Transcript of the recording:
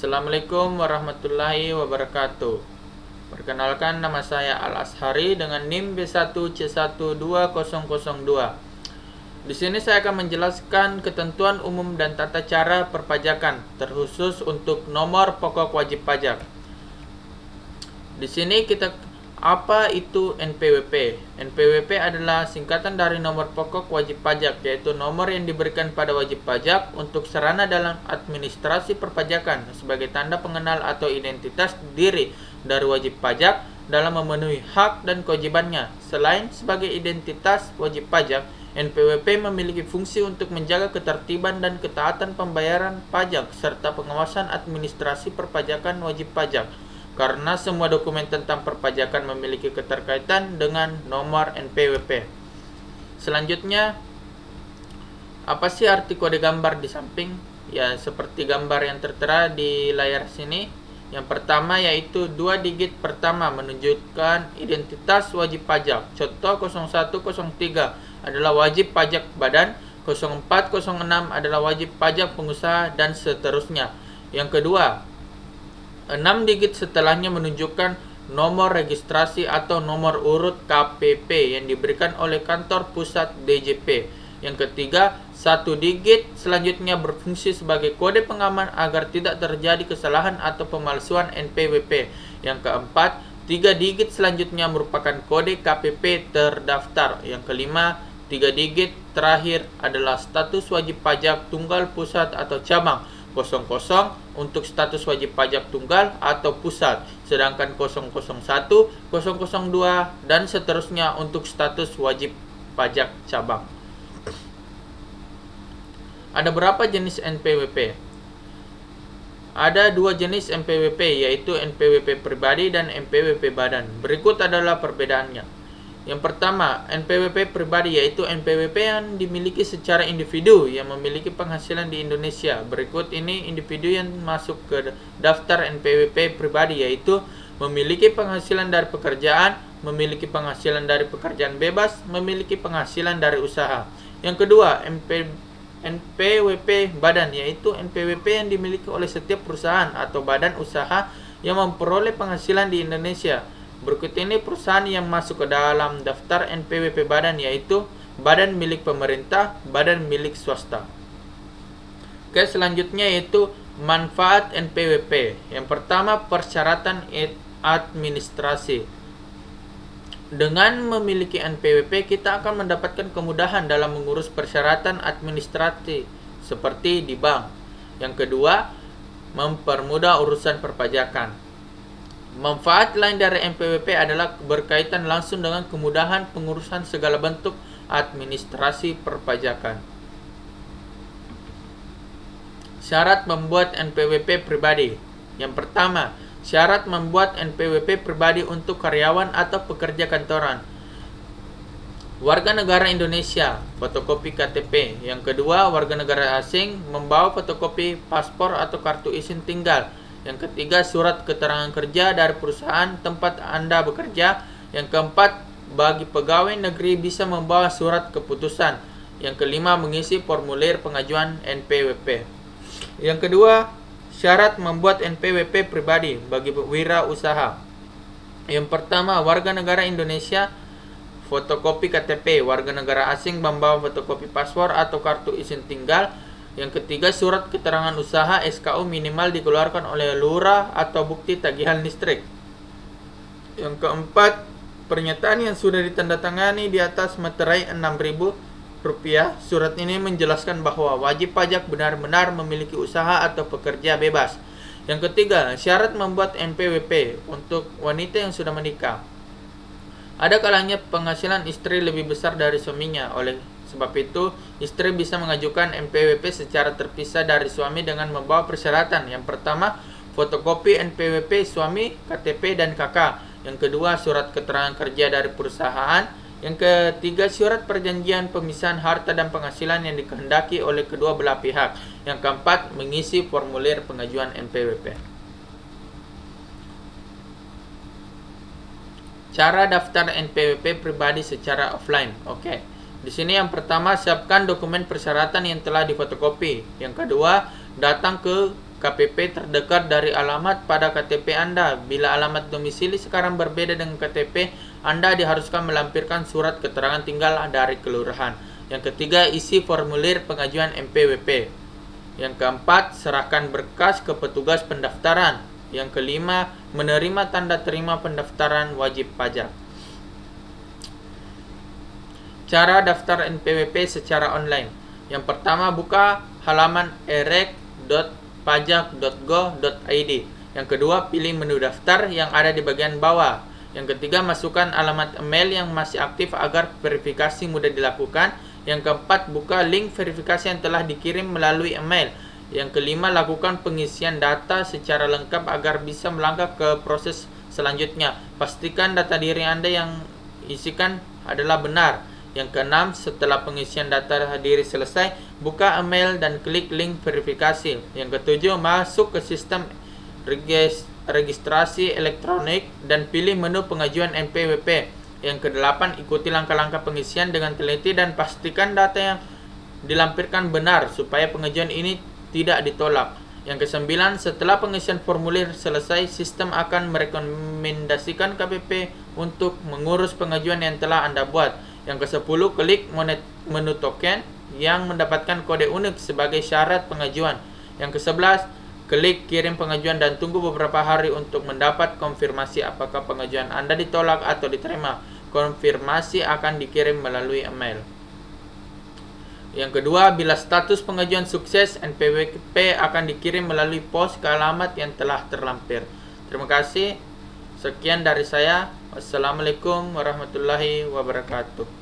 Assalamualaikum warahmatullahi wabarakatuh. Perkenalkan, nama saya Al-Ashari dengan NIM B1C12002. Di sini saya akan menjelaskan ketentuan umum dan tata cara perpajakan, terkhusus untuk nomor pokok wajib pajak. Di sini apa itu NPWP? NPWP adalah singkatan dari nomor pokok wajib pajak, yaitu nomor yang diberikan pada wajib pajak untuk sarana dalam administrasi perpajakan sebagai tanda pengenal atau identitas diri dari wajib pajak dalam memenuhi hak dan kewajibannya. Selain sebagai identitas wajib pajak, NPWP memiliki fungsi untuk menjaga ketertiban dan ketaatan pembayaran pajak serta pengawasan administrasi perpajakan wajib pajak. Karena semua dokumen tentang perpajakan memiliki keterkaitan dengan nomor NPWP. Selanjutnya, apa sih arti kode gambar di samping? Ya, seperti gambar yang tertera di layar sini. Yang pertama yaitu 2 digit pertama menunjukkan identitas wajib pajak. Contoh 0103 adalah wajib pajak badan, 0406 adalah wajib pajak pengusaha, dan seterusnya. Yang kedua, 6 digit setelahnya menunjukkan nomor registrasi atau nomor urut KPP yang diberikan oleh kantor pusat DJP. Yang ketiga, 1 digit selanjutnya berfungsi sebagai kode pengaman agar tidak terjadi kesalahan atau pemalsuan NPWP. Yang keempat, 3 digit selanjutnya merupakan kode KPP terdaftar. Yang kelima, 3 digit terakhir adalah status wajib pajak tunggal pusat atau cabang. 00 untuk status wajib pajak tunggal atau pusat, sedangkan 001, 002 dan seterusnya untuk status wajib pajak cabang. Ada berapa jenis NPWP? Ada 2 jenis NPWP, yaitu NPWP pribadi dan NPWP badan. Berikut adalah perbedaannya. Yang pertama, NPWP pribadi yaitu NPWP yang dimiliki secara individu yang memiliki penghasilan di Indonesia. Berikut ini individu yang masuk ke daftar NPWP pribadi, yaitu memiliki penghasilan dari pekerjaan, memiliki penghasilan dari pekerjaan bebas, memiliki penghasilan dari usaha. Yang kedua, NPWP badan yaitu NPWP yang dimiliki oleh setiap perusahaan atau badan usaha yang memperoleh penghasilan di Indonesia. Berikut ini perusahaan yang masuk ke dalam daftar NPWP badan, yaitu badan milik pemerintah, badan milik swasta. Oke, selanjutnya yaitu manfaat NPWP. Yang pertama, persyaratan administrasi. Dengan memiliki NPWP, kita akan mendapatkan kemudahan dalam mengurus persyaratan administrasi seperti di bank. Yang kedua, mempermudah urusan perpajakan. Manfaat lain dari NPWP adalah berkaitan langsung dengan kemudahan pengurusan segala bentuk administrasi perpajakan. Syarat membuat NPWP pribadi. Yang pertama, syarat membuat NPWP pribadi untuk karyawan atau pekerja kantoran. Warga negara Indonesia, fotokopi KTP. Yang kedua, warga negara asing membawa fotokopi paspor atau kartu izin tinggal. Yang ketiga, surat keterangan kerja dari perusahaan tempat Anda bekerja. Yang keempat, bagi pegawai negeri bisa membawa surat keputusan. Yang kelima, mengisi formulir pengajuan NPWP. Yang kedua, syarat membuat NPWP pribadi bagi wirausaha. Yang pertama, warga negara Indonesia, fotokopi KTP. Warga negara asing membawa fotokopi paspor atau kartu izin tinggal. Yang ketiga, surat keterangan usaha SKU minimal dikeluarkan oleh lurah atau bukti tagihan listrik. Yang keempat, pernyataan yang sudah ditandatangani di atas materai Rp6.000. Surat ini menjelaskan bahwa wajib pajak benar-benar memiliki usaha atau pekerja bebas. Yang ketiga, syarat membuat NPWP untuk wanita yang sudah menikah. Ada kalanya penghasilan istri lebih besar dari suaminya. Oleh sebab itu, istri bisa mengajukan NPWP secara terpisah dari suami dengan membawa persyaratan. Yang pertama, fotokopi NPWP suami, KTP, dan KK. Yang kedua, surat keterangan kerja dari perusahaan. Yang ketiga, surat perjanjian pemisahan harta dan penghasilan yang dikehendaki oleh kedua belah pihak. Yang keempat, mengisi formulir pengajuan NPWP. Cara daftar NPWP pribadi secara offline. Oke. Di sini yang pertama, siapkan dokumen persyaratan yang telah difotokopi. Yang kedua, datang ke KPP terdekat dari alamat pada KTP Anda. Bila alamat domisili sekarang berbeda dengan KTP, Anda diharuskan melampirkan surat keterangan tinggal dari kelurahan. Yang ketiga, isi formulir pengajuan NPWP. Yang keempat, serahkan berkas ke petugas pendaftaran. Yang kelima, menerima tanda terima pendaftaran wajib pajak. Cara daftar NPWP secara online. Yang pertama, buka halaman erek.pajak.go.id. Yang kedua, pilih menu daftar yang ada di bagian bawah. Yang ketiga, masukkan alamat email yang masih aktif agar verifikasi mudah dilakukan. Yang keempat, buka link verifikasi yang telah dikirim melalui email. Yang kelima, lakukan pengisian data secara lengkap agar bisa melangkah ke proses selanjutnya. Pastikan data diri Anda yang isikan adalah benar. Yang keenam, setelah pengisian data diri selesai, buka email dan klik link verifikasi. Yang ketujuh, masuk ke sistem registrasi elektronik dan pilih menu pengajuan NPWP. Yang kedelapan, ikuti langkah-langkah pengisian dengan teliti dan pastikan data yang dilampirkan benar supaya pengajuan ini tidak ditolak. Yang kesembilan, setelah pengisian formulir selesai, sistem akan merekomendasikan KPP untuk mengurus pengajuan yang telah Anda buat. Yang kesepuluh, klik menu token yang mendapatkan kode unik sebagai syarat pengajuan. Yang kesebelas, klik kirim pengajuan dan tunggu beberapa hari untuk mendapat konfirmasi apakah pengajuan Anda ditolak atau diterima. Konfirmasi akan dikirim melalui email. Yang kedua, bila status pengajuan sukses, NPWP akan dikirim melalui pos ke alamat yang telah terlampir. Terima kasih. Sekian dari saya. Wassalamualaikum warahmatullahi wabarakatuh.